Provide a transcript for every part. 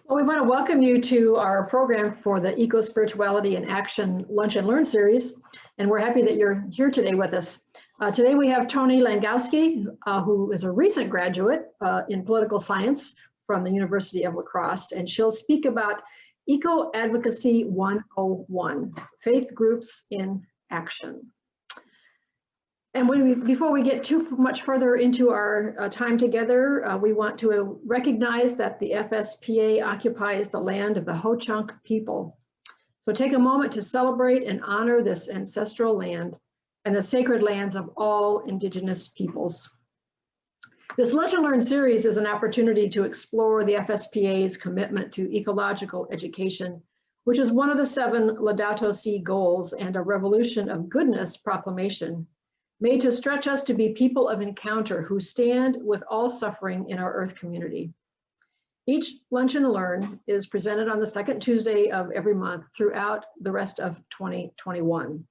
Well, we want to welcome you to our program for the Eco-Spirituality in Action Lunch and Learn series, and we're happy that you're here today with us. Today we have Toni Langowski, who is a recent graduate in political science from the University of La Crosse, and she'll speak about Eco Advocacy 101, Faith Groups in Action. And before we get too much further into our time together, we want to recognize that the FSPA occupies the land of the Ho-Chunk people. So take a moment to celebrate and honor this ancestral land and the sacred lands of all Indigenous peoples. This Lunch and Learn series is an opportunity to explore the FSPA's commitment to ecological education, which is one of the 7 Laudato Si goals and a Revolution of Goodness proclamation, made to stretch us to be people of encounter who stand with all suffering in our Earth community. Each Lunch and Learn is presented on the second Tuesday of every month throughout the rest of 2021,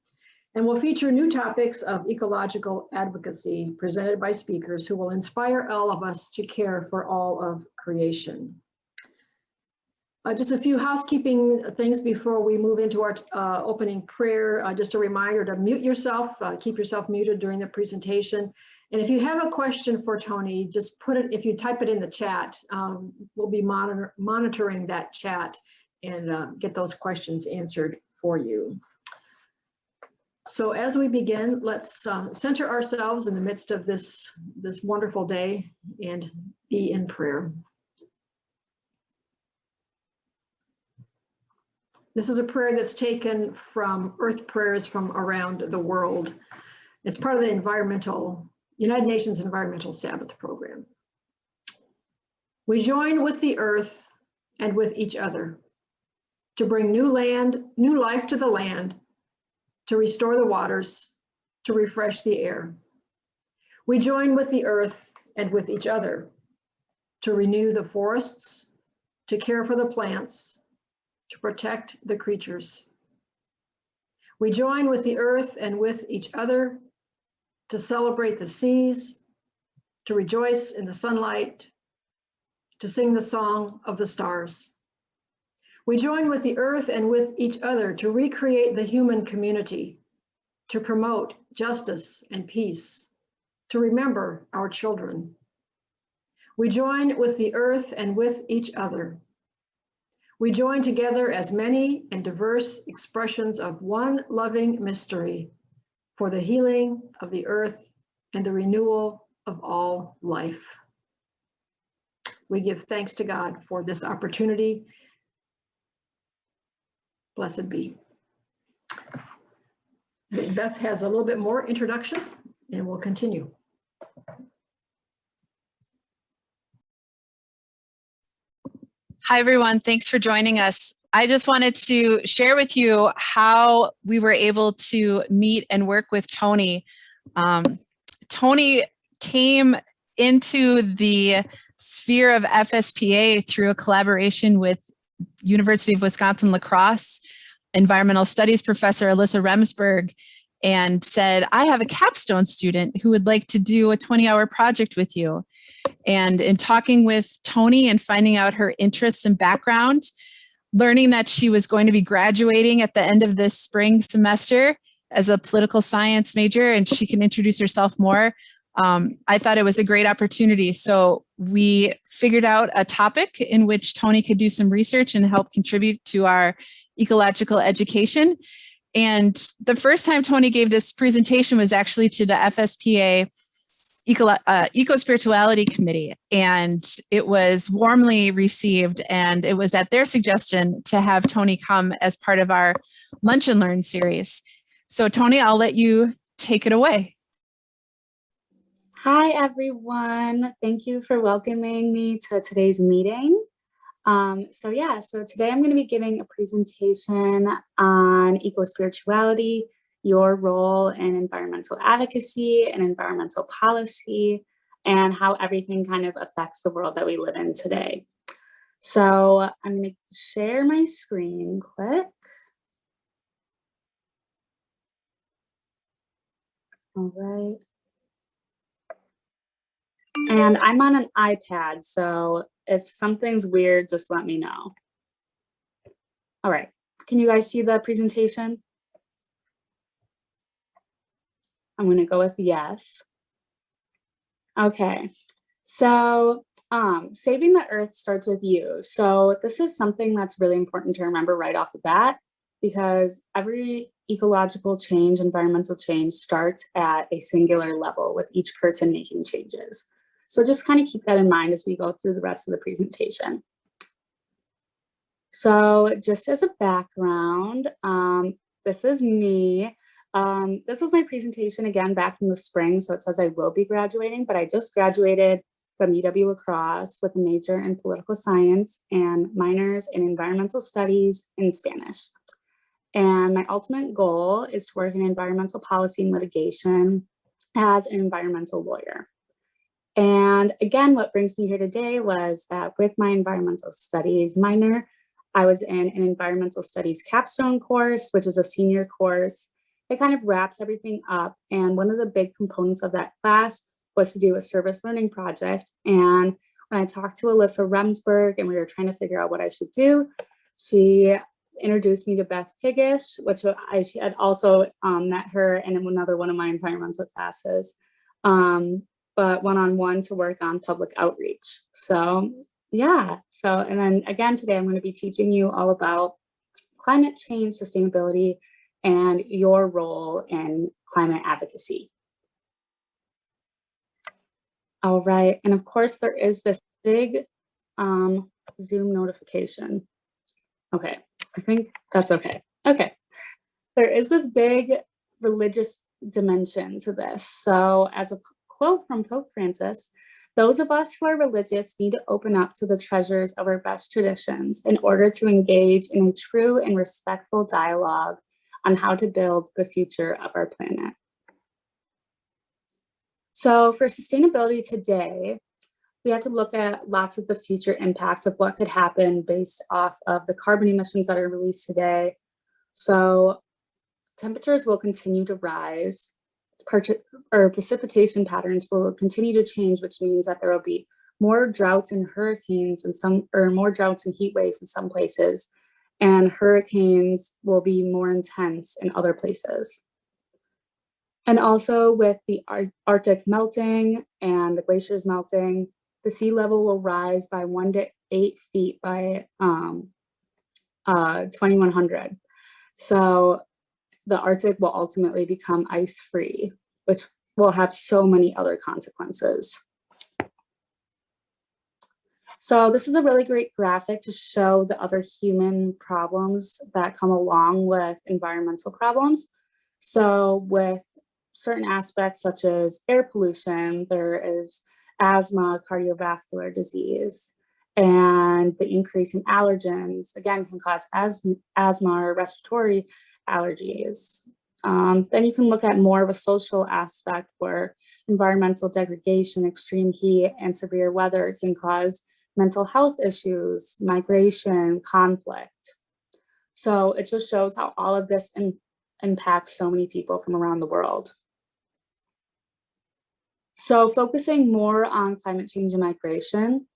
and will feature new topics of ecological advocacy presented by speakers who will inspire all of us to care for all of creation. Just a few housekeeping things before we move into our opening prayer. Just a reminder to mute yourself, keep yourself muted during the presentation. And if you have a question for Toni, just put it, if you type it in the chat, we'll be monitoring that chat and get those questions answered for you. So as we begin, let's center ourselves in the midst of this wonderful day and be in prayer. This is a prayer that's taken from Earth Prayers from around the world. It's part of the United Nations Environmental Sabbath program. We join with the earth and with each other to bring new life to the land, to restore the waters, to refresh the air. We join with the earth and with each other to renew the forests, to care for the plants, to protect the creatures. We join with the earth and with each other to celebrate the seas, to rejoice in the sunlight, to sing the song of the stars. We join with the earth and with each other to recreate the human community, to promote justice and peace, to remember our children. We join with the earth and with each other. We join together as many and diverse expressions of one loving mystery for the healing of the earth and the renewal of all life. We give thanks to God for this opportunity. Blessed be. Beth has a little bit more introduction and we'll continue. Hi, everyone. Thanks for joining us. I just wanted to share with you how we were able to meet and work with Toni. Toni came into the sphere of FSPA through a collaboration with University of Wisconsin-La Crosse environmental studies professor Alyssa Remsburg, and said, I have a capstone student who would like to do a 20-hour project with you. And in talking with Toni and finding out her interests and background, learning that she was going to be graduating at the end of this spring semester as a political science major, and she can introduce herself more, I thought it was a great opportunity. So we figured out a topic in which Toni could do some research and help contribute to our ecological education. And the first time Toni gave this presentation was actually to the FSPA Eco-Spirituality Committee, and it was warmly received, and it was at their suggestion to have Toni come as part of our Lunch and Learn series. So Toni, I'll let you take it away. Hi, everyone. Thank you for welcoming me to today's meeting. So today I'm going to be giving a presentation on eco-spirituality, your role in environmental advocacy and environmental policy, and how everything kind of affects the world that we live in today. So I'm going to share my screen quick. All right. And I'm on an iPad, so if something's weird, just let me know. All right, can you guys see the presentation? I'm gonna go with yes. Okay, so saving the earth starts with you. So this is something that's really important to remember right off the bat, because every ecological change, environmental change starts at a singular level with each person making changes. So just kind of keep that in mind as we go through the rest of the presentation. So just as a background, this is me. This was my presentation again back in the spring, so it says I will be graduating, but I just graduated from UW-La Crosse with a major in political science and minors in environmental studies in Spanish. And my ultimate goal is to work in environmental policy and litigation as an environmental lawyer. And again, what brings me here today was that with my environmental studies minor, I was in an environmental studies capstone course, which is a senior course. It kind of wraps everything up. And one of the big components of that class was to do a service learning project. And when I talked to Alyssa Remsburg and we were trying to figure out what I should do, she introduced me to Beth Piggish, which I had also met her in another one of my environmental classes, but one-on-one to work on public outreach. So yeah, so and then again today I'm going to be teaching you all about climate change, sustainability, and your role in climate advocacy. All right, and of course there is this big Zoom notification. Okay, I think that's okay. Okay, there is this big religious dimension to this. So as a quote from Pope Francis, those of us who are religious need to open up to the treasures of our best traditions in order to engage in a true and respectful dialogue on how to build the future of our planet. So for sustainability today, we have to look at lots of the future impacts of what could happen based off of the carbon emissions that are released today. So temperatures will continue to rise, precipitation patterns will continue to change, which means that there will be more droughts and hurricanes in some, or more droughts and heat waves in some places, and hurricanes will be more intense in other places. And also with the Arctic melting and the glaciers melting, the sea level will rise by 1 to 8 feet by 2100. So the Arctic will ultimately become ice-free, which will have so many other consequences. So this is a really great graphic to show the other human problems that come along with environmental problems. So with certain aspects such as air pollution, there is asthma, cardiovascular disease, and the increase in allergens, again, can cause asthma or respiratory allergies. Then you can look at more of a social aspect where environmental degradation, extreme heat, and severe weather can cause mental health issues, migration, conflict. So it just shows how all of this impacts so many people from around the world. So focusing more on climate change and migration,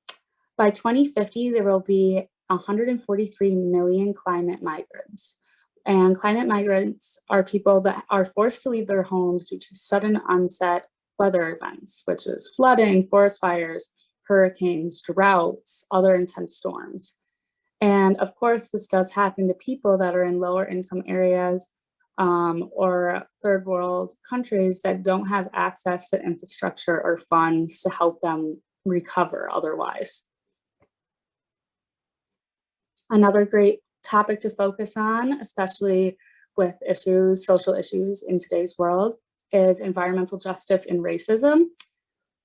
by 2050, there will be 143 million climate migrants. And climate migrants are people that are forced to leave their homes due to sudden onset weather events, which is flooding, forest fires, hurricanes, droughts, other intense storms. And of course, this does happen to people that are in lower income areas or third world countries that don't have access to infrastructure or funds to help them recover otherwise. Another great topic to focus on, especially with issues, social issues in today's world, is environmental justice and racism.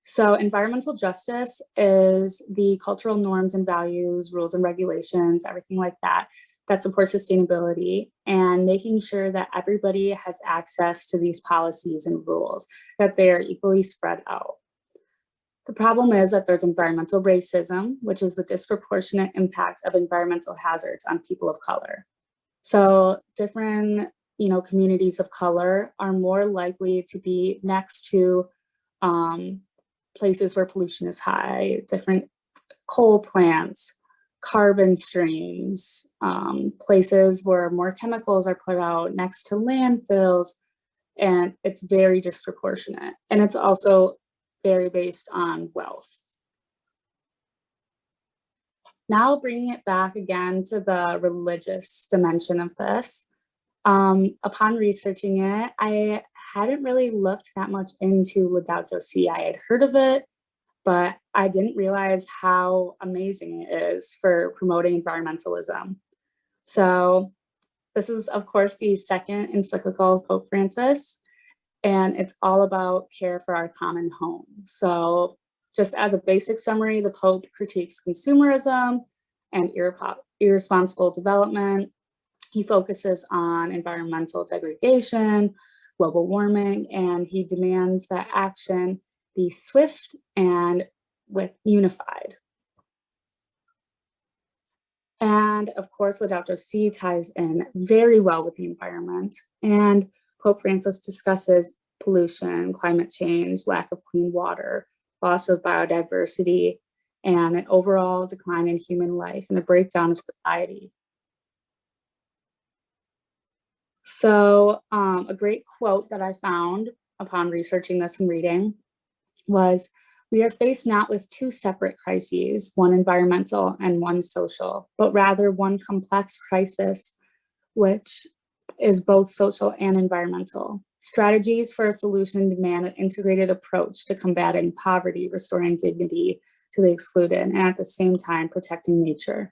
So environmental justice is the cultural norms and values, rules and regulations, everything like that, that support sustainability, and making sure that everybody has access to these policies and rules, that they are equally spread out. The problem is that there's environmental racism, which is the disproportionate impact of environmental hazards on people of color. So different, communities of color are more likely to be next to places where pollution is high, different coal plants, carbon streams, places where more chemicals are put out next to landfills, and it's very disproportionate. And it's also very based on wealth. Now bringing it back again to the religious dimension of this, upon researching it, I hadn't really looked that much into Laudato Si. I had heard of it, but I didn't realize how amazing it is for promoting environmentalism. So this is, of course, the second encyclical of Pope Francis, and it's all about care for our common home. So just as a basic summary, the Pope critiques consumerism and irresponsible development. He focuses on environmental degradation, global warming, and he demands that action be swift and unified. And of course, Laudato Si ties in very well with the environment. And Pope Francis discusses pollution, climate change, lack of clean water, loss of biodiversity, and an overall decline in human life and a breakdown of society. So a great quote that I found upon researching this and reading was, "We are faced not with two separate crises, one environmental and one social, but rather one complex crisis, which is both social and environmental. Strategies for a solution demand an integrated approach to combating poverty, restoring dignity to the excluded, and at the same time protecting nature,"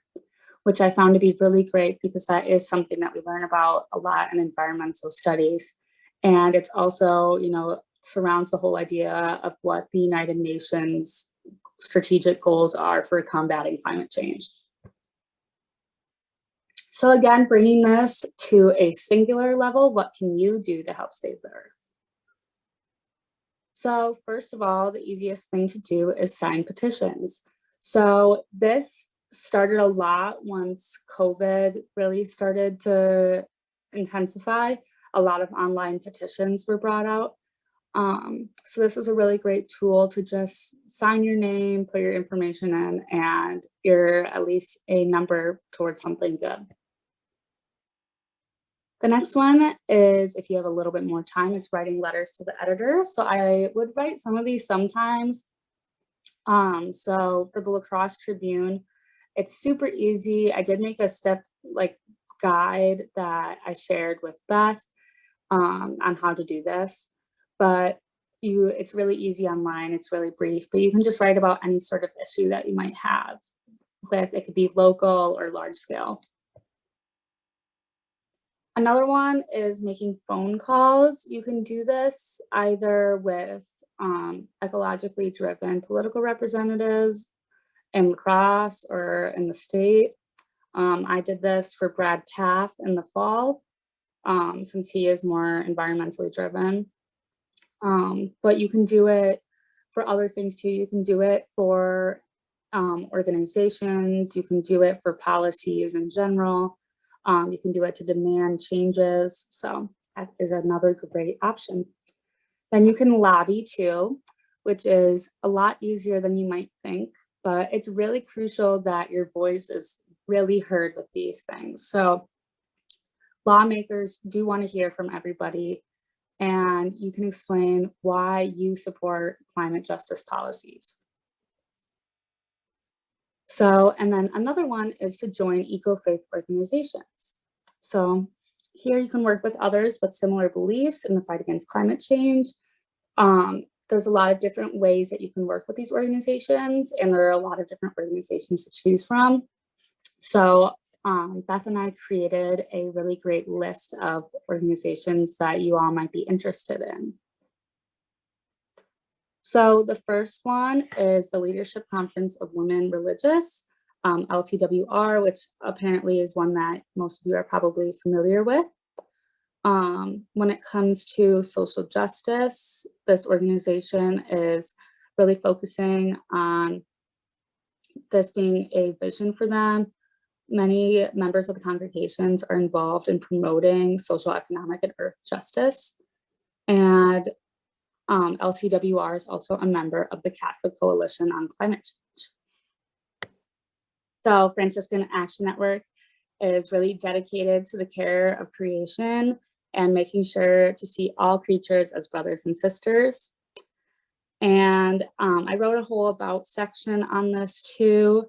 which I found to be really great because that is something that we learn about a lot in environmental studies. And it's also, surrounds the whole idea of what the United Nations strategic goals are for combating climate change. So again, bringing this to a singular level, what can you do to help save the Earth? So first of all, the easiest thing to do is sign petitions. So this started a lot once COVID really started to intensify. A lot of online petitions were brought out. So this is a really great tool to just sign your name, put your information in, and you're at least a number towards something good. The next one is, if you have a little bit more time, it's writing letters to the editor. So I would write some of these sometimes. So for the La Crosse Tribune, it's super easy. I did make a step guide that I shared with Beth on how to do this, but it's really easy online. It's really brief, but you can just write about any sort of issue that you might have with, it could be local or large scale. Another one is making phone calls. You can do this either with ecologically driven political representatives in La Crosse or in the state. I did this for Brad Path in the fall, since he is more environmentally driven. But you can do it for other things too. You can do it for organizations. You can do it for policies in general. You can do it to demand changes. So that is another great option. Then you can lobby too, which is a lot easier than you might think, but it's really crucial that your voice is really heard with these things. So lawmakers do want to hear from everybody, and you can explain why you support climate justice policies. So, and then another one is to join eco-faith organizations. So here you can work with others with similar beliefs in the fight against climate change. There's a lot of different ways that you can work with these organizations, and there are a lot of different organizations to choose from. So Beth and I created a really great list of organizations that you all might be interested in. So the first one is the Leadership Conference of Women Religious, LCWR, which apparently is one that most of you are probably familiar with. When it comes to social justice, this organization is really focusing on this being a vision for them. Many members of the congregations are involved in promoting social, economic, and earth justice. And LCWR is also a member of the Catholic Coalition on Climate Change. So Franciscan Action Network is really dedicated to the care of creation and making sure to see all creatures as brothers and sisters. And I wrote a whole about section on this too.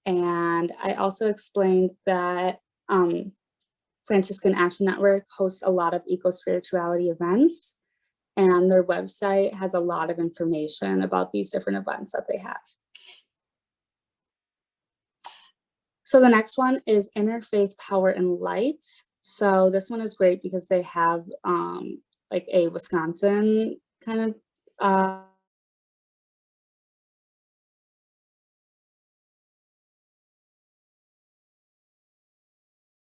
And I also explained that Franciscan Action Network hosts a lot of eco-spirituality events, and their website has a lot of information about these different events that they have. So the next one is Interfaith Power and Light. So this one is great because they have like a Wisconsin kind of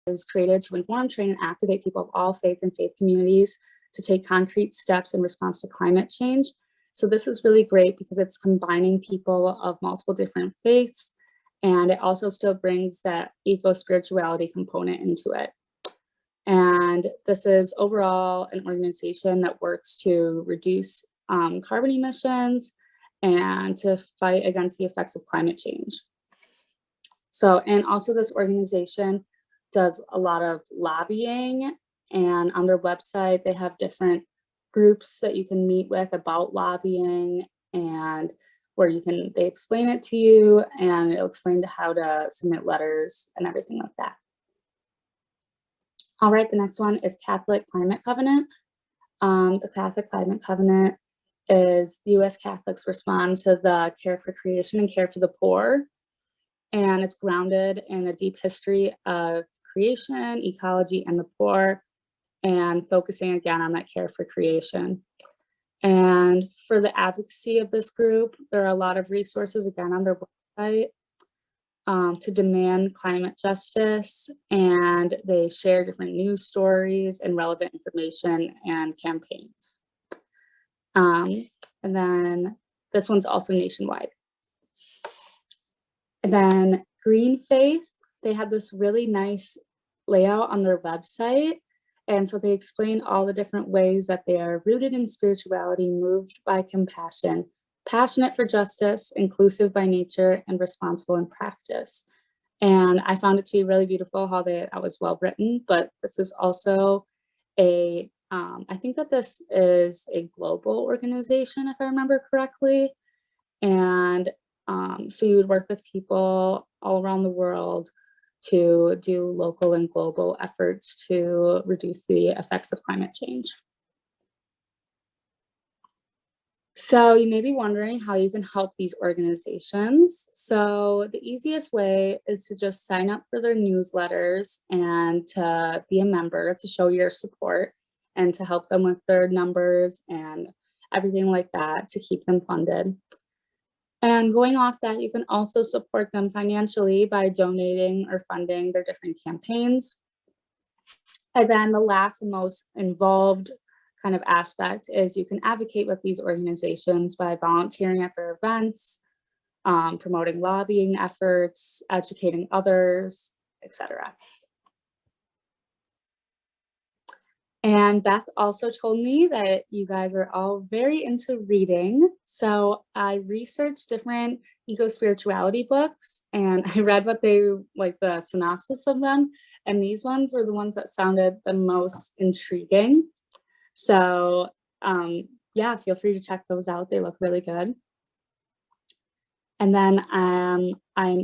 is created to inform, train, and activate people of all faith and faith communities to take concrete steps in response to climate change. So this is really great because it's combining people of multiple different faiths, and it also still brings that eco-spirituality component into it. And this is overall an organization that works to reduce carbon emissions and to fight against the effects of climate change. So, and also this organization does a lot of lobbying, and on their website, they have different groups that you can meet with about lobbying, and where they explain it to you, and it'll explain how to submit letters and everything like that. All right, the next one is Catholic Climate Covenant. The Catholic Climate Covenant is U.S. Catholics respond to the care for creation and care for the poor, and it's grounded in a deep history of creation, ecology, and the poor, and focusing again on that care for creation. And for the advocacy of this group, there are a lot of resources again on their website to demand climate justice, and they share different news stories and relevant information and campaigns. And then this one's also nationwide. And then Green Faith, they have this really nice layout on their website. And so they explain all the different ways that they are rooted in spirituality, moved by compassion, passionate for justice, inclusive by nature, and responsible in practice. And I found it to be really beautiful how that was well written, but this is also I think that this is a global organization, if I remember correctly. And so you would work with people all around the world to do local and global efforts to reduce the effects of climate change. So you may be wondering how you can help these organizations. So the easiest way is to just sign up for their newsletters and to be a member, to show your support and to help them with their numbers and everything like that to keep them funded. And going off that, you can also support them financially by donating or funding their different campaigns. And then the last and most involved kind of aspect is you can advocate with these organizations by volunteering at their events, promoting lobbying efforts, educating others, etc. And Beth also told me that you guys are all very into reading. So I researched different eco-spirituality books, and I read what they like, the synopsis of them. And these ones were the ones that sounded the most intriguing. So yeah, feel free to check those out. They look really good. And then I'm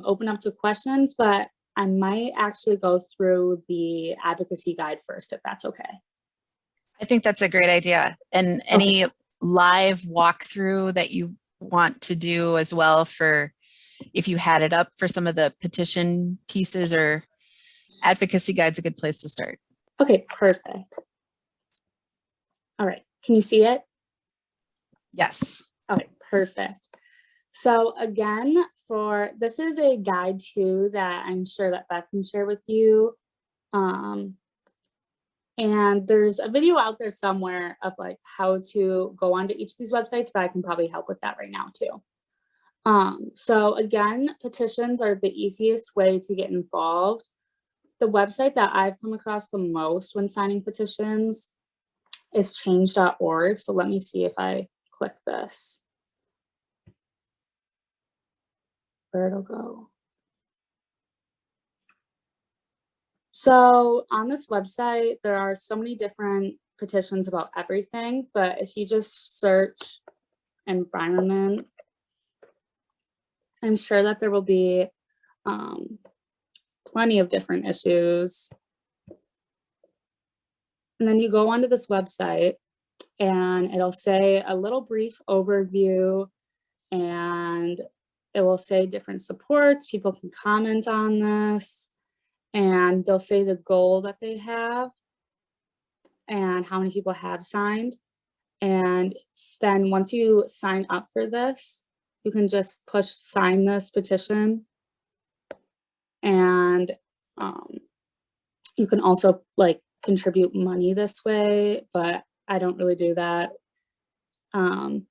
open up to questions, but I might actually go through the advocacy guide first, if that's okay. I think that's a great idea. And any live walkthrough that you want to do as well, for if you had it up for some of the petition pieces, or advocacy guide's a good place to start. Okay, perfect. All right, can you see it? Yes. Okay, perfect. So again, this is a guide too that I'm sure that Beth can share with you. And there's a video out there somewhere of like how to go onto each of these websites, but I can probably help with that right now too. So again, petitions are the easiest way to get involved. The website that I've come across the most when signing petitions is change.org. So let me see if I click this, where it'll go. So on this website, there are so many different petitions about everything, but if you just search environment, I'm sure that there will be plenty of different issues. And then you go onto this website and it'll say a little brief overview, and it will say different supports. People can comment on this, and they'll say the goal that they have and how many people have signed. And then once you sign up for this, you can just push sign this petition. And you can also like contribute money this way, but I don't really do that. And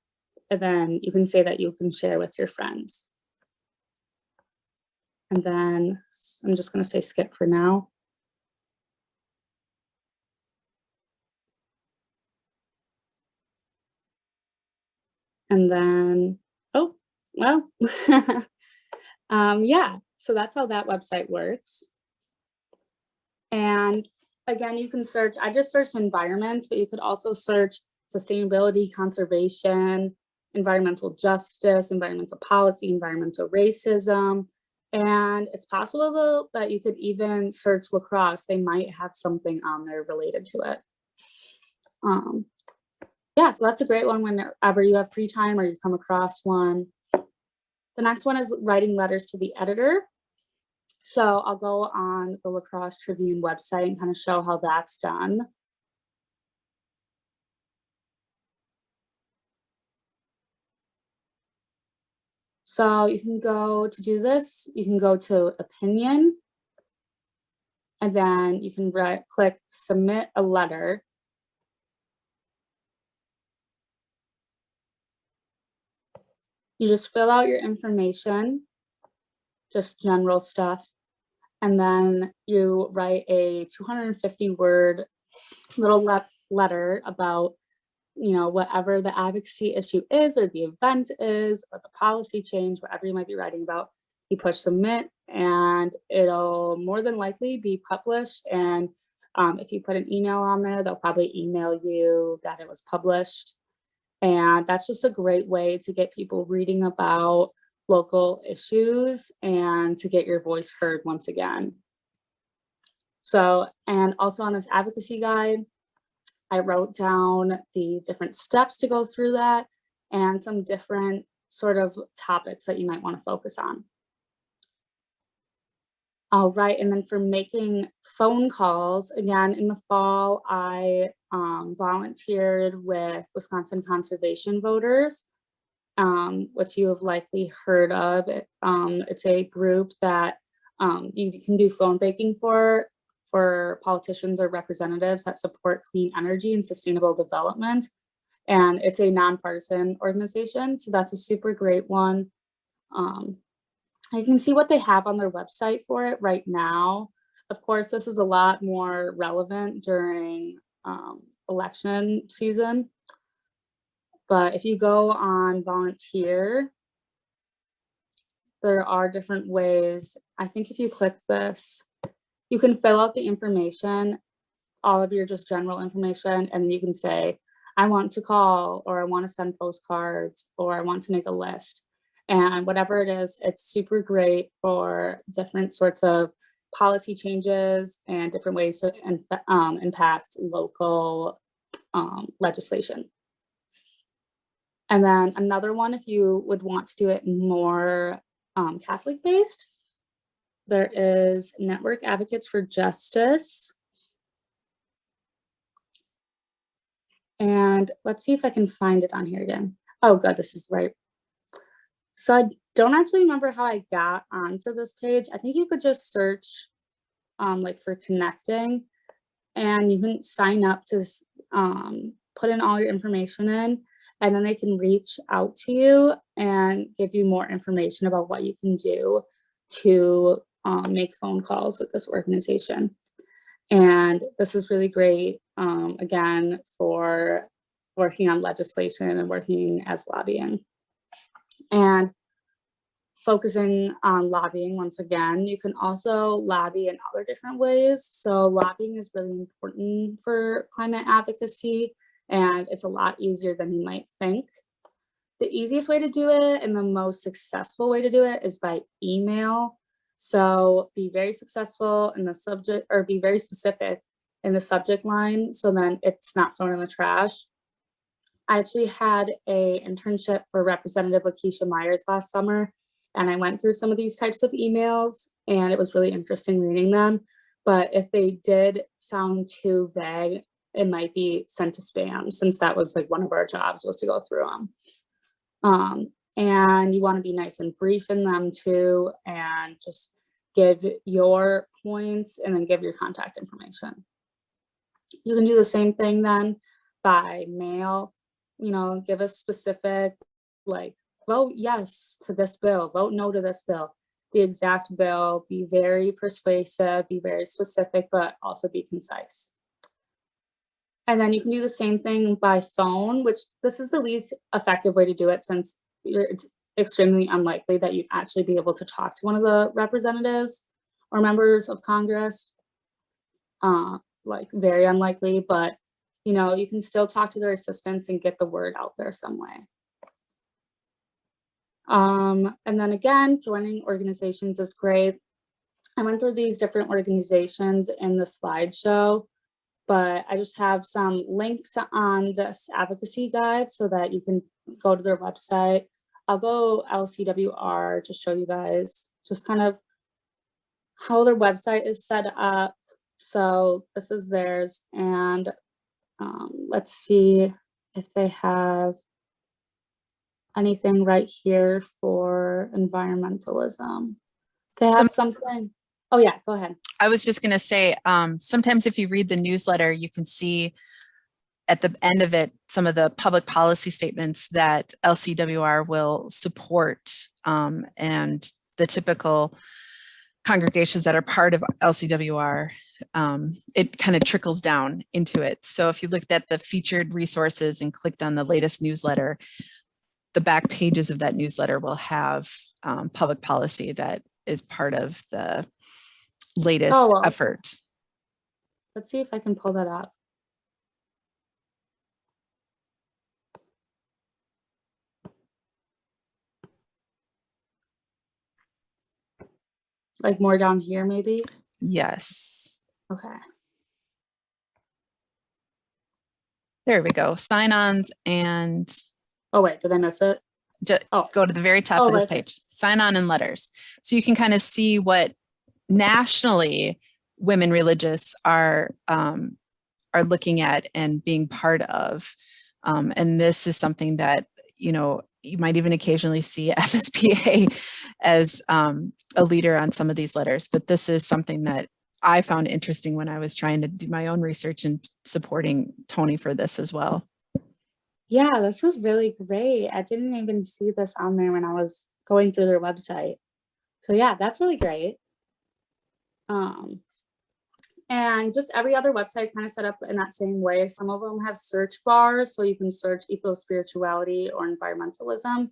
then you can say that you can share with your friends. And then I'm just going to say skip for now. And then, oh, well, yeah, so that's how that website works. And again, you can search, I just searched environment, but you could also search sustainability, conservation, environmental justice, environmental policy, environmental racism. And it's possible that you could even search lacrosse. They might have something on there related to it. Yeah, so that's a great one whenever you have free time or you come across one. The next one is writing letters to the editor. So I'll go on the Lacrosse Tribune website and kind of show how that's done. So you can go to do this, you can go to opinion, and then you can click submit a letter. You just fill out your information, just general stuff, and then you write a 250-word little letter about, you know, whatever the advocacy issue is, or the event is, or the policy change, whatever you might be writing about. You push submit, and it'll more than likely be published. And if you put an email on there, they'll probably email you that it was published. And that's just a great way to get people reading about local issues and to get your voice heard once again. So, and also on this advocacy guide, I wrote down the different steps to go through that and some different sort of topics that you might want to focus on. All right, and then for making phone calls, again, in the fall, I volunteered with Wisconsin Conservation Voters, which you have likely heard of. It's a group that you can do phone banking for politicians or representatives that support clean energy and sustainable development. And it's a nonpartisan organization, so that's a super great one. I can see what they have on their website for it right now. Of course, this is a lot more relevant during election season. But if you go on volunteer, there are different ways. I think if you click this, you can fill out the information, all of your just general information, and you can say, I want to call, or I want to send postcards, or I want to make a list. And whatever it is, it's super great for different sorts of policy changes and different ways to impact local legislation. And then another one, if you would want to do it more Catholic-based, there is Network Advocates for Justice. And let's see if I can find it on here again. Oh, good, this is right. So I don't actually remember how I got onto this page. I think you could just search like for connecting, and you can sign up to put in all your information in, and then they can reach out to you and give you more information about what you can do to make phone calls with this organization. And this is really great, again, for working on legislation and working as lobbying. And focusing on lobbying once again. You can also lobby in other different ways. So lobbying is really important for climate advocacy, and it's a lot easier than you might think. The easiest way to do it and the most successful way to do it is by email. So be very successful in the subject, or be very specific in the subject line, so then it's not thrown in the trash. I actually had an internship for Representative Lakeisha Myers last summer, and I went through some of these types of emails, and it was really interesting reading them. But if they did sound too vague, it might be sent to spam, since that was like one of our jobs, was to go through them. And you want to be nice and brief in them too, and just give your points and then give your contact information. You can do the same thing then by mail, you know, give a specific, like, vote yes to this bill, vote no to this bill, the exact bill, be very persuasive, be very specific, but also be concise. And then you can do the same thing by phone, which this is the least effective way to do it, since it's extremely unlikely that you'd actually be able to talk to one of the representatives or members of Congress. Like very unlikely, but you know, you can still talk to their assistants and get the word out there some way. And then again, joining organizations is great. I went through these different organizations in the slideshow, but I just have some links on this advocacy guide so that you can go to their website. I'll go LCWR to show you guys just kind of how their website is set up. So this is theirs, and let's see if they have anything right here for environmentalism. They have something. Oh yeah, go ahead. I was just going to say, sometimes if you read the newsletter, you can see at the end of it some of the public policy statements that LCWR will support, and the typical congregations that are part of LCWR, it kind of trickles down into it. So if you looked at the featured resources and clicked on the latest newsletter, the back pages of that newsletter will have public policy that is part of the latest effort. Let's see if I can pull that up. Like more down here, maybe? Yes. Okay. There we go. Sign-ons and... Oh, wait, did I miss it? Just go to the very top of this page. Sign-on and letters. So you can kind of see what nationally women religious are looking at and being part of. And this is something that, you know, you might even occasionally see FSPA as a leader on some of these letters, but this is something that I found interesting when I was trying to do my own research and supporting Toni for this as well. Yeah, this was really great. I didn't even see this on there when I was going through their website. So yeah, that's really great. And just every other website is kind of set up in that same way. Some of them have search bars, so you can search eco-spirituality or environmentalism.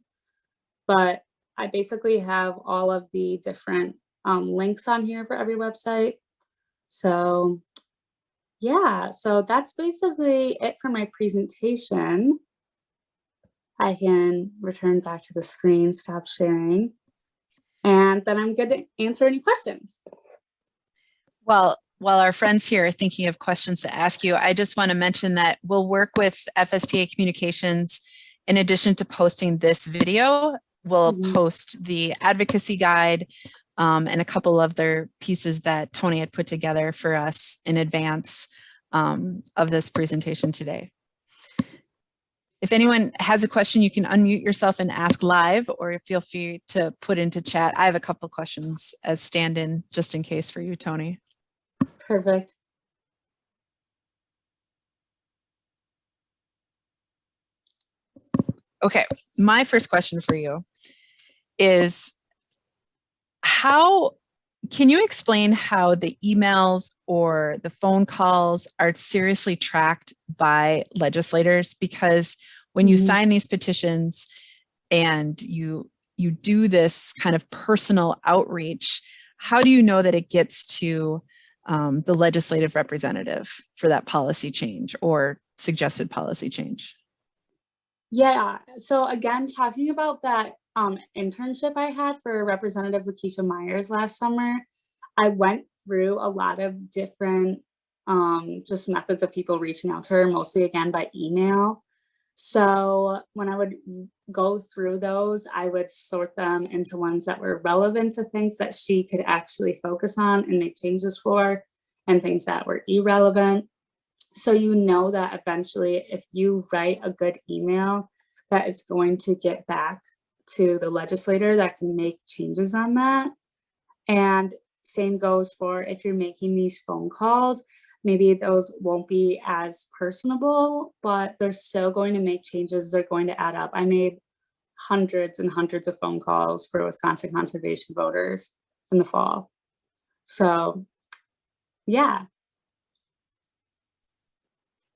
But I basically have all of the different links on here for every website. So yeah, so that's basically it for my presentation. I can return back to the screen, stop sharing, and then I'm good to answer any questions. Well, while our friends here are thinking of questions to ask you, I just want to mention that we'll work with FSPA Communications. In addition to posting this video, we'll post the advocacy guide and a couple of other pieces that Toni had put together for us in advance of this presentation today. If anyone has a question, you can unmute yourself and ask live, or feel free to put into chat. I have a couple questions as stand-in just in case for you, Toni. Perfect. Okay, my first question for you is, how can you explain how the emails or the phone calls are seriously tracked by legislators? Because when you sign these petitions and you you do this kind of personal outreach, how do you know that it gets to the legislative representative for that policy change or suggested policy change? Yeah, so again, talking about that internship I had for Representative Lakeisha Myers last summer, I went through a lot of different just methods of people reaching out to her, mostly again by email. So when I would go through those, I would sort them into ones that were relevant to things that she could actually focus on and make changes for, and things that were irrelevant. So you know that eventually if you write a good email, that it's going to get back to the legislator that can make changes on that. And same goes for if you're making these phone calls, maybe those won't be as personable, but they're still going to make changes. They're going to add up. I made hundreds and hundreds of phone calls for Wisconsin conservation voters in the fall. So yeah.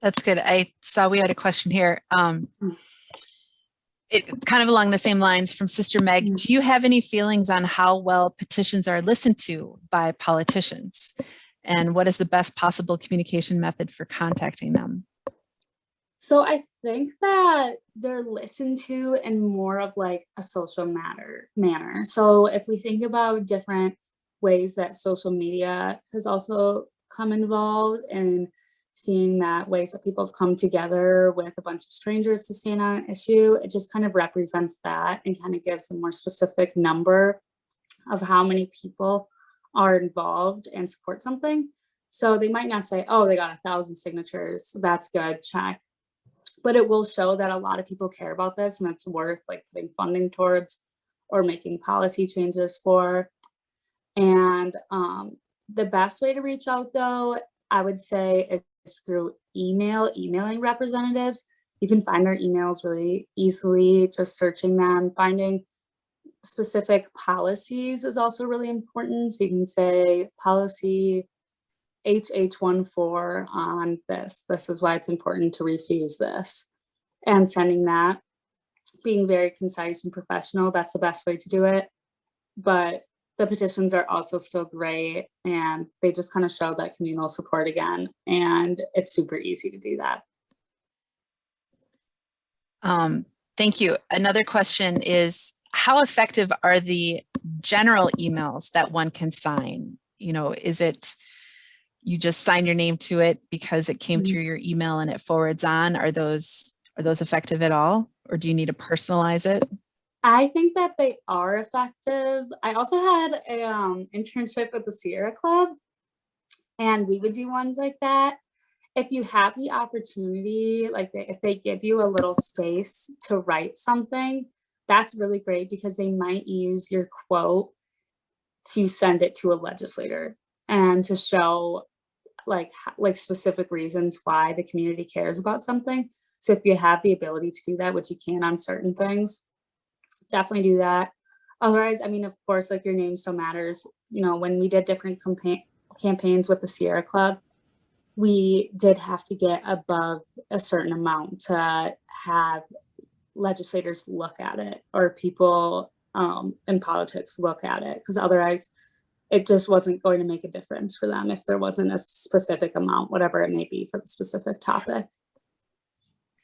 That's good. I saw we had a question here. It's kind of along the same lines from Sister Meg. Do you have any feelings on how well petitions are listened to by politicians? And what is the best possible communication method for contacting them? So I think that they're listened to in more of like a social manner. So if we think about different ways that social media has also come involved, and seeing that ways that people have come together with a bunch of strangers to stand on an issue, it just kind of represents that and kind of gives a more specific number of how many people are involved and support something. So they might not say, oh, they got 1,000 signatures, that's good, check. But it will show that a lot of people care about this and it's worth like putting funding towards or making policy changes for. And the best way to reach out though, I would say is through emailing representatives. You can find their emails really easily, just searching them. Finding specific policies is also really important. So you can say policy HH14 on this. This is why it's important to refuse this. And sending that, being very concise and professional, that's the best way to do it. But the petitions are also still great, and they just kind of show that communal support again, and it's super easy to do that. Thank you. Another question is, how effective are the general emails that one can sign? You know, is it you just sign your name to it because it came through your email and it forwards on? Are those effective at all, or do you need to personalize it? I think that they are effective. I also had a internship at the Sierra Club, and we would do ones like that. If you have the opportunity, like if they give you a little space to write something, that's really great, because they might use your quote to send it to a legislator and to show like specific reasons why the community cares about something. So if you have the ability to do that, which you can on certain things, definitely do that. Otherwise, I mean, of course, like your name still matters. You know, when we did different campaigns with the Sierra Club, we did have to get above a certain amount to have legislators look at it, or people in politics look at it, because otherwise it just wasn't going to make a difference for them if there wasn't a specific amount, whatever it may be for the specific topic.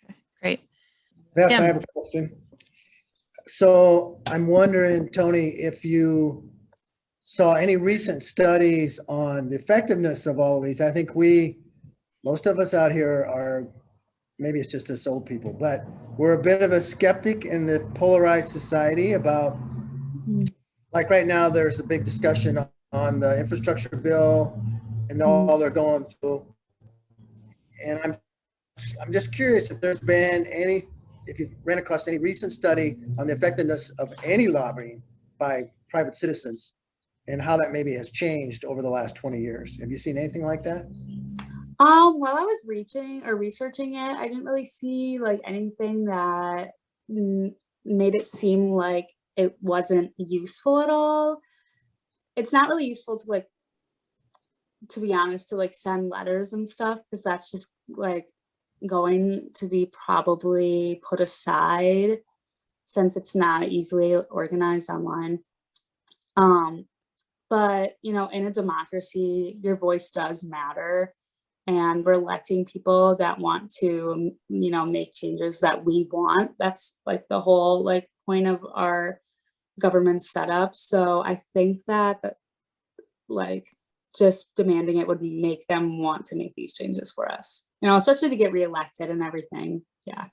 Okay, great. Beth, I have a question. So I'm wondering, Toni, if you saw any recent studies on the effectiveness of all of these. I think most of us out here are, maybe it's just us old people, but we're a bit of a skeptic in the polarized society about, like right now, there's a big discussion on the infrastructure bill and all they're going through. And I'm just curious if there's been if you've ran across any recent study on the effectiveness of any lobbying by private citizens and how that maybe has changed over the last 20 years. Have you seen anything like that? While I was researching it, I didn't really see like anything that made it seem like it wasn't useful at all. It's not really useful to be honest, to like send letters and stuff, because that's just like going to be probably put aside since it's not easily organized online. But, you know, in a democracy, your voice does matter. And we're electing people that want to, you know, make changes that we want. That's like the whole like point of our government setup. So I think that like just demanding it would make them want to make these changes for us, you know, especially to get reelected and everything. Yeah.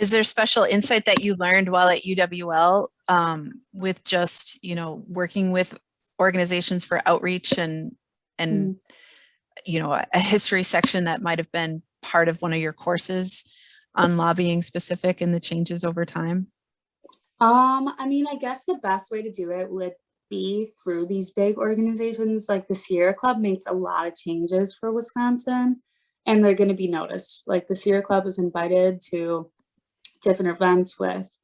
Is there special insight that you learned while at UWL with just, you know, working with organizations for outreach and you know, a history section that might have been part of one of your courses on lobbying specific and the changes over time? I mean, I guess the best way to do it would be through these big organizations. Like the Sierra Club makes a lot of changes for Wisconsin, and they're going to be noticed. Like the Sierra Club was invited to different events with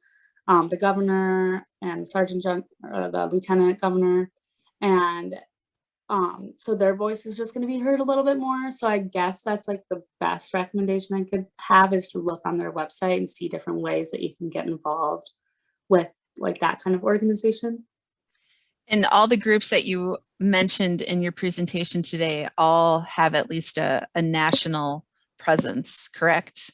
the governor and the lieutenant governor, and so their voice is just going to be heard a little bit more. So I guess that's like the best recommendation I could have, is to look on their website and see different ways that you can get involved with like that kind of organization. And all the groups that you mentioned in your presentation today all have at least a national presence, correct?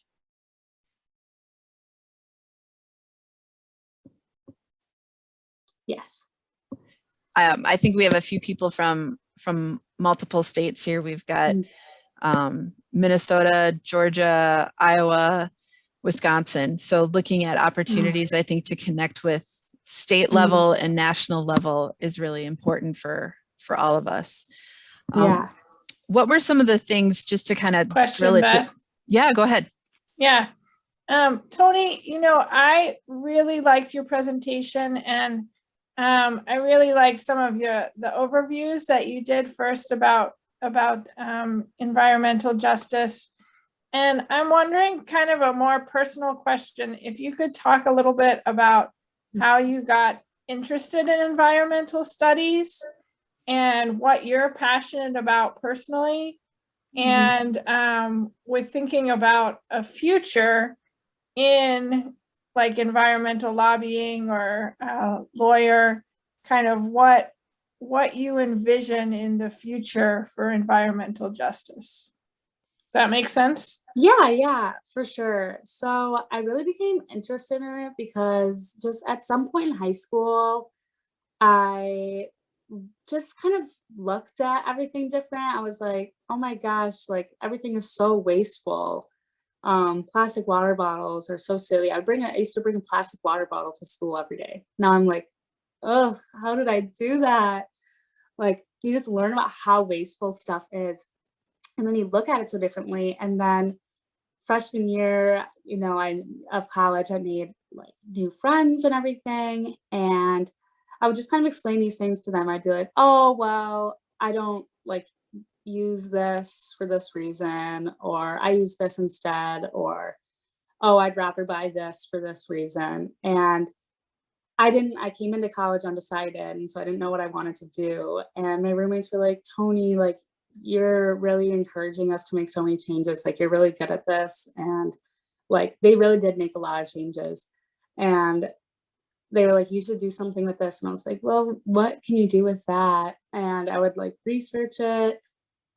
Yes. I think we have a few people from multiple states here. We've got Minnesota, Georgia, Iowa, Wisconsin. So looking at opportunities, I think, to connect with state level and national level is really important for all of us. Yeah. What were some of the things, just to kind of Question, Beth? Yeah, go ahead. Yeah. Toni, you know, I really liked your presentation, and I really liked some of the overviews that you did first about environmental justice. And I'm wondering, kind of a more personal question, if you could talk a little bit about how you got interested in environmental studies and what you're passionate about personally, and with thinking about a future in like environmental lobbying or lawyer, kind of what you envision in the future for environmental justice. Does that make sense? Yeah, for sure. So I really became interested in it because just at some point in high school, I just kind of looked at everything different. I was like, oh my gosh, like everything is so wasteful. Plastic water bottles are so silly. I used to bring a plastic water bottle to school every day. Now I'm like, oh, how did I do that? Like, you just learn about how wasteful stuff is, and then you look at it so differently. And then freshman year, you know, of college, I made like new friends and everything, and I would just kind of explain these things to them. I'd be like, oh, well, I don't like use this for this reason, or I use this instead, or, oh, I'd rather buy this for this reason. And I came into college undecided, and so I didn't know what I wanted to do. And my roommates were like, Toni, like, you're really encouraging us to make so many changes. Like, you're really good at this. And like, they really did make a lot of changes. And they were like, you should do something with this. And I was like, well, what can you do with that? And I would like research it.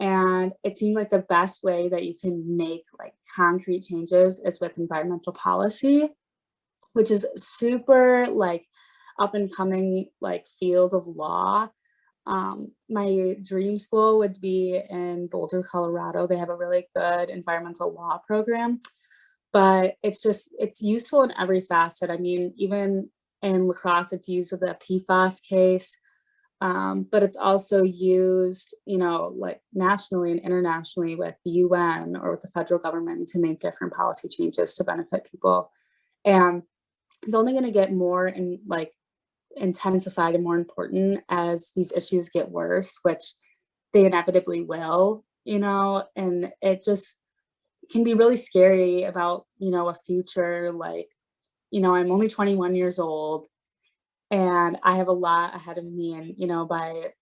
And it seemed like the best way that you can make like concrete changes is with environmental policy, which is super like up and coming like field of law. My dream school would be in Boulder, Colorado. They have a really good environmental law program, but it's useful in every facet. I mean, even in lacrosse, it's used with the PFAS case, but it's also used, you know, like nationally and internationally with the UN or with the federal government to make different policy changes to benefit people. And it's only going to get more and like intensified and more important as these issues get worse, which they inevitably will, you know, and it just can be really scary about, you know, a future like, you know, I'm only 21 years old and I have a lot ahead of me. And, you know, by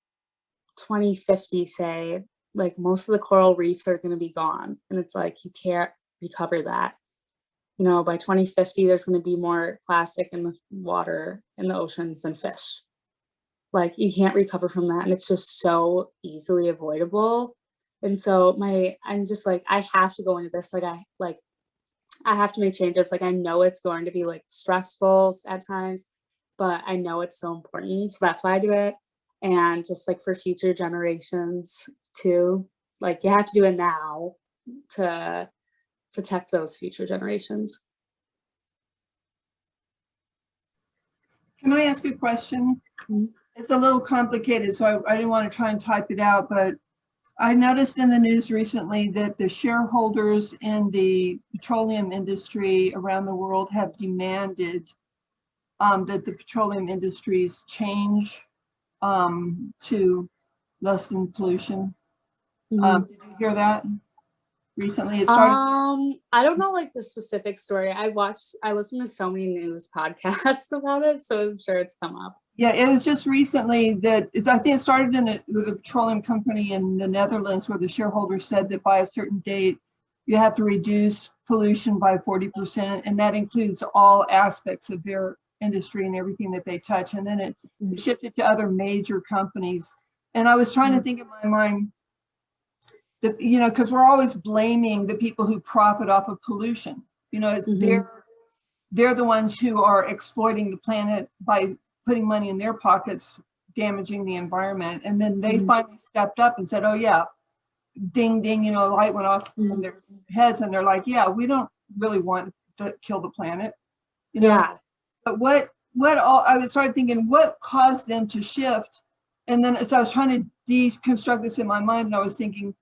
2050, say, like most of the coral reefs are going to be gone. And it's like, you can't recover that. you know, by 2050, there's going to be more plastic in the water, in the oceans than fish. Like, you can't recover from that. And it's just so easily avoidable. And so I'm just like, I have to go into this. I have to make changes. Like, I know it's going to be like stressful at times, but I know it's so important. So that's why I do it. And just like for future generations too, like you have to do it now to protect those future generations. Can I ask a question? Mhm. It's a little complicated, so I didn't want to try and type it out, but I noticed in the news recently that the shareholders in the petroleum industry around the world have demanded that the petroleum industries change to lessen pollution. Mhm. Did you hear that? Recently, it started. I don't know like the specific story. I listen to so many news podcasts about it, so I'm sure it's come up. Yeah, it was just recently that I think it started with a petroleum company in the Netherlands where the shareholders said that by a certain date, you have to reduce pollution by 40%, and that includes all aspects of their industry and everything that they touch. And then it shifted to other major companies. And I was trying to think in my mind that, you know, because we're always blaming the people who profit off of pollution. You know, it's they're the ones who are exploiting the planet by putting money in their pockets, damaging the environment. And then they finally stepped up and said, oh yeah, ding, ding, you know, a light went off in their heads. And they're like, yeah, we don't really want to kill the planet. You know? Yeah. But I started thinking, what caused them to shift? And then as I was trying to deconstruct this in my mind, and I was thinking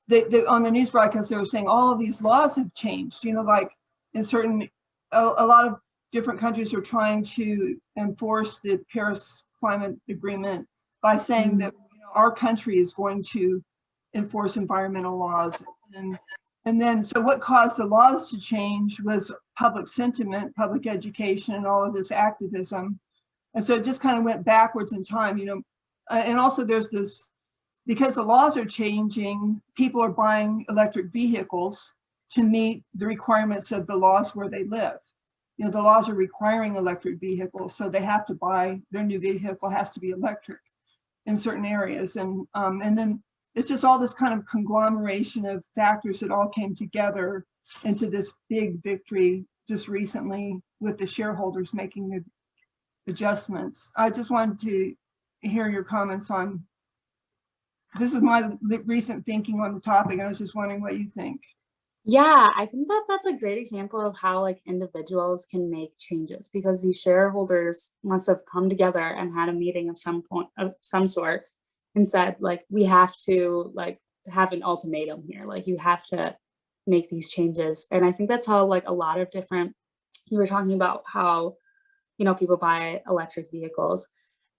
that on the news broadcast, they were saying all of these laws have changed, you know, like in a lot of different countries are trying to enforce the Paris Climate Agreement by saying that, you know, our country is going to enforce environmental laws. And then, so what caused the laws to change was public sentiment, public education, and all of this activism. And so it just kind of went backwards in time, you know. And also there's this, because the laws are changing, people are buying electric vehicles to meet the requirements of the laws where they live. You know, the laws are requiring electric vehicles, so they have to buy, their new vehicle has to be electric in certain areas. And then it's just all this kind of conglomeration of factors that all came together into this big victory just recently with the shareholders making the adjustments. I just wanted to hear your comments on, this is my recent thinking on the topic. I was just wondering what you think. Yeah, I think that's a great example of how like individuals can make changes, because these shareholders must have come together and had a meeting of some sort and said, like, we have to like have an ultimatum here. Like, you have to make these changes. And I think that's how like a lot of different, you were talking about how, you know, people buy electric vehicles.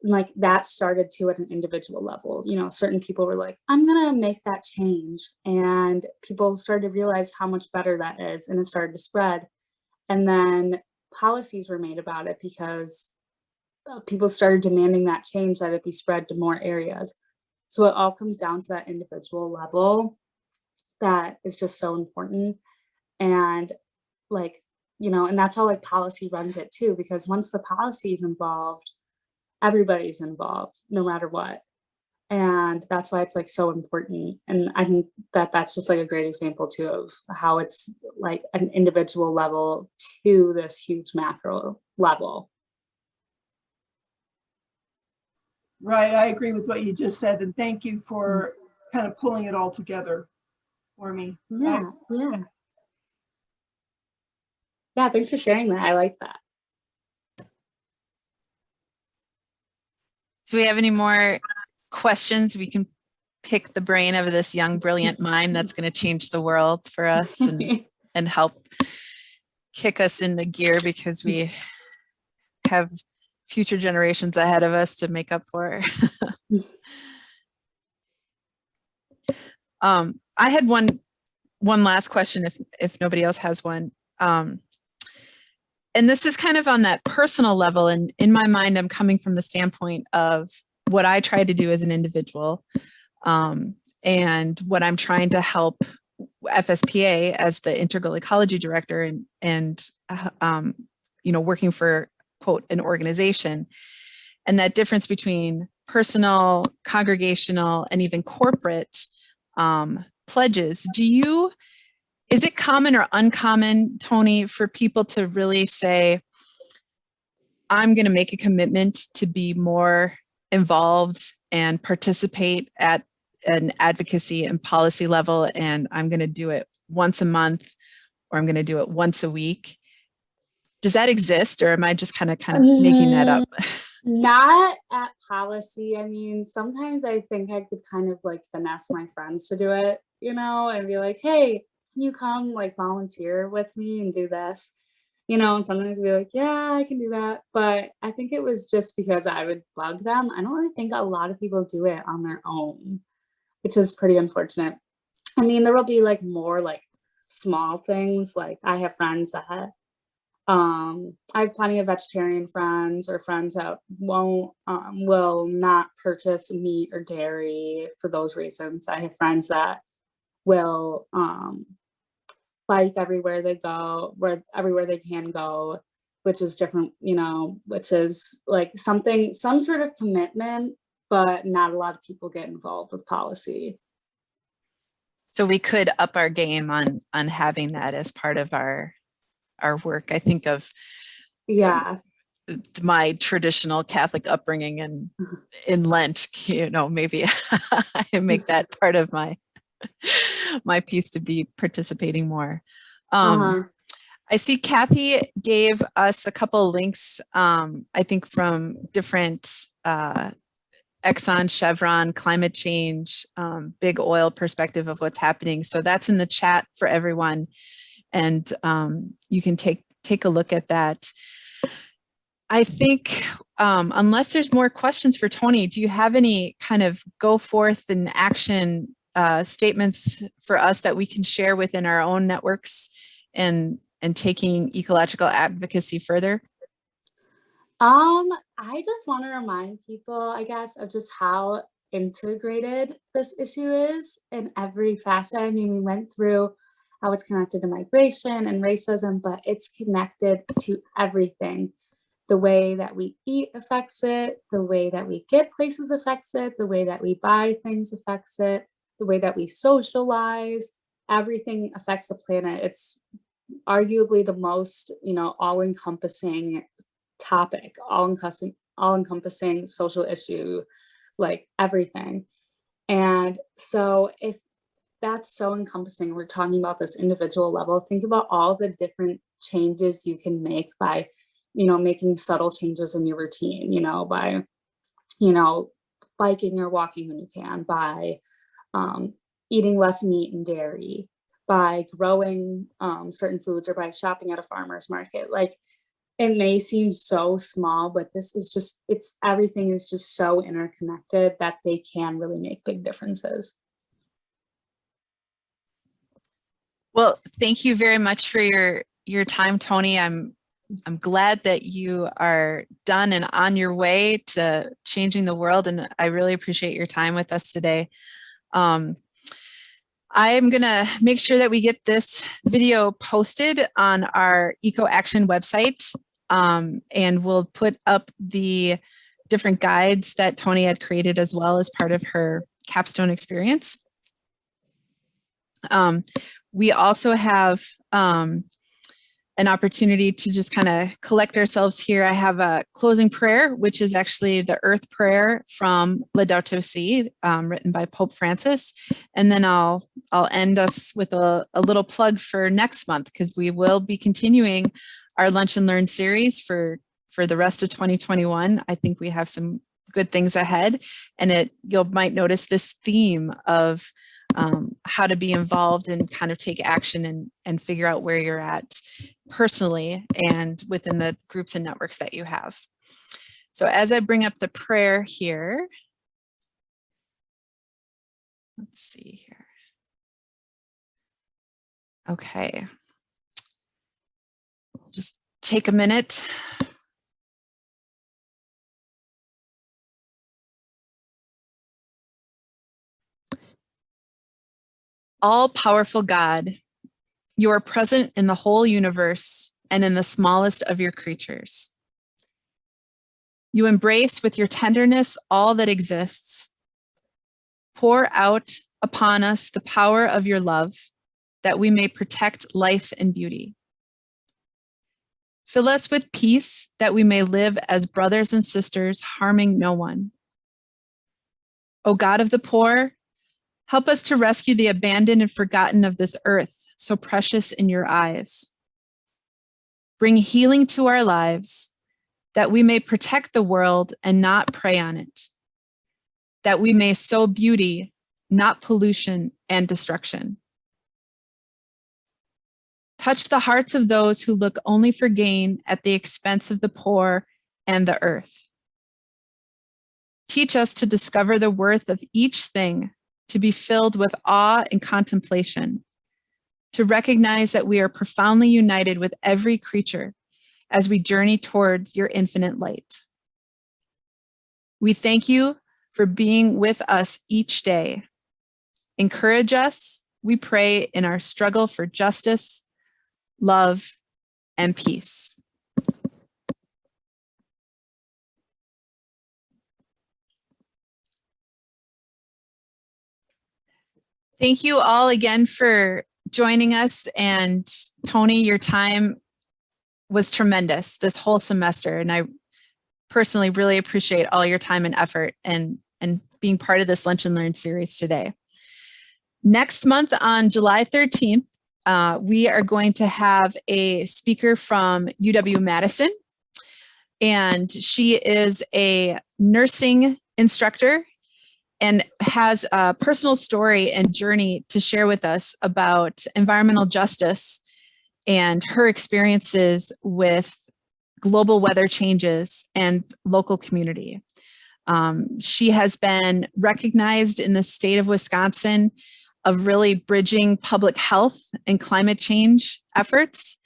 Like that started too at an individual level. You know, certain people were like, I'm gonna make that change, and people started to realize how much better that is, and it started to spread. And then policies were made about it because people started demanding that change, that it be spread to more areas. So it all comes down to that individual level that is just so important. And like, you know, and that's how like policy runs it too, because once the policy is involved, everybody's involved no matter what. And that's why it's like so important. And I think that that's just like a great example too of how it's like an individual level to this huge macro level. Right, I agree with what you just said, and thank you for kind of pulling it all together for me. Yeah. Thanks for sharing that. I like that. Do we have any more questions? We can pick the brain of this young, brilliant mind that's going to change the world for us and help kick us into gear, because we have future generations ahead of us to make up for. I had one last question if nobody else has one. And this is kind of on that personal level. And in my mind, I'm coming from the standpoint of what I try to do as an individual, and what I'm trying to help FSPA as the integral ecology director and working for, quote, an organization. And that difference between personal, congregational, and even corporate pledges. Is it common or uncommon, Toni, for people to really say, I'm going to make a commitment to be more involved and participate at an advocacy and policy level, and I'm going to do it once a month, or I'm going to do it once a week? Does that exist, or am I just kind of making that up? Not at policy. I mean, sometimes I think I could kind of like finesse my friends to do it, and be like, hey, can you come like volunteer with me and do this? And sometimes be like, yeah, I can do that. But I think it was just because I would bug them. I don't really think a lot of people do it on their own, which is pretty unfortunate. I mean, there will be like more like small things. Like I have friends that I have plenty of vegetarian friends or friends that will not purchase meat or dairy for those reasons. I have friends that will bike everywhere they go, everywhere they can go, which is different, which is like some sort of commitment, but not a lot of people get involved with policy. So we could up our game on having that as part of our work. I think of my traditional Catholic upbringing and in Lent, maybe I make that part of my piece to be participating more. I see Kathy gave us a couple of links, I think from different Exxon, Chevron, climate change, big oil perspective of what's happening. So that's in the chat for everyone. And you can take a look at that. I think unless there's more questions for Toni, do you have any kind of go forth and action statements for us that we can share within our own networks and taking ecological advocacy further? I just want to remind people, I guess, of just how integrated this issue is in every facet. I mean, we went through how it's connected to migration and racism, but it's connected to everything. The way that we eat affects it, the way that we get places affects it, the way that we buy things affects it, the way that we socialize, everything affects the planet. It's arguably the most, all-encompassing topic, all-encompassing social issue, like everything. And so if that's so encompassing, we're talking about this individual level, think about all the different changes you can make by, making subtle changes in your routine, by, biking or walking when you can, by eating less meat and dairy, by growing certain foods, or by shopping at a farmer's market. Like, it may seem so small, but this is just, everything is just so interconnected that they can really make big differences. Well, thank you very much for your time, Toni. I'm glad that you are done and on your way to changing the world, and I really appreciate your time with us today. I'm going to make sure that we get this video posted on our Eco Action website, and we'll put up the different guides that Toni had created as well as part of her capstone experience. We also have an opportunity to just kind of collect ourselves here. I have a closing prayer, which is actually the Earth Prayer from Laudato Si, written by Pope Francis. And then I'll end us with a little plug for next month, because we will be continuing our Lunch and Learn series for the rest of 2021. I think we have some good things ahead, and you might notice this theme of how to be involved and kind of take action and figure out where you're at personally and within the groups and networks that you have. So as I bring up the prayer here, let's see here. Okay. Just take a minute. All-powerful God, you are present in the whole universe and in the smallest of your creatures. You embrace with your tenderness all that exists. Pour out upon us the power of your love, that we may protect life and beauty. Fill us with peace, that we may live as brothers and sisters, harming no one. O God of the poor, help us to rescue the abandoned and forgotten of this earth, so precious in your eyes. Bring healing to our lives, that we may protect the world and not prey on it, that we may sow beauty, not pollution and destruction. Touch the hearts of those who look only for gain at the expense of the poor and the earth. Teach us to discover the worth of each thing, to be filled with awe and contemplation, to recognize that we are profoundly united with every creature as we journey towards your infinite light. We thank you for being with us each day. Encourage us, we pray, in our struggle for justice, love, and peace. Thank you all again for joining us. And Toni, your time was tremendous this whole semester. And I personally really appreciate all your time and effort and being part of this Lunch and Learn series today. Next month on July 13th, we are going to have a speaker from UW-Madison. And she is a nursing instructor and has a personal story and journey to share with us about environmental justice and her experiences with global weather changes and local community. She has been recognized in the state of Wisconsin of really bridging public health and climate change efforts.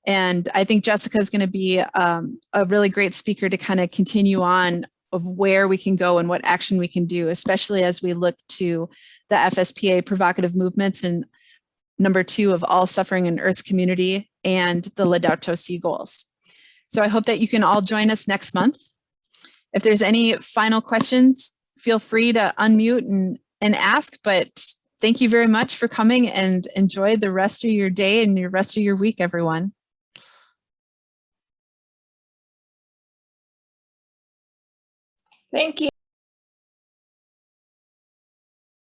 And I think Jessica is going to be a really great speaker to kind of continue on of where we can go and what action we can do, especially as we look to the FSPA provocative movements and number 2 of all suffering in Earth's community and the Laudato Si goals. So I hope that you can all join us next month. If there's any final questions, feel free to unmute and ask, but thank you very much for coming and enjoy the rest of your day and the rest of your week, everyone. Thank you.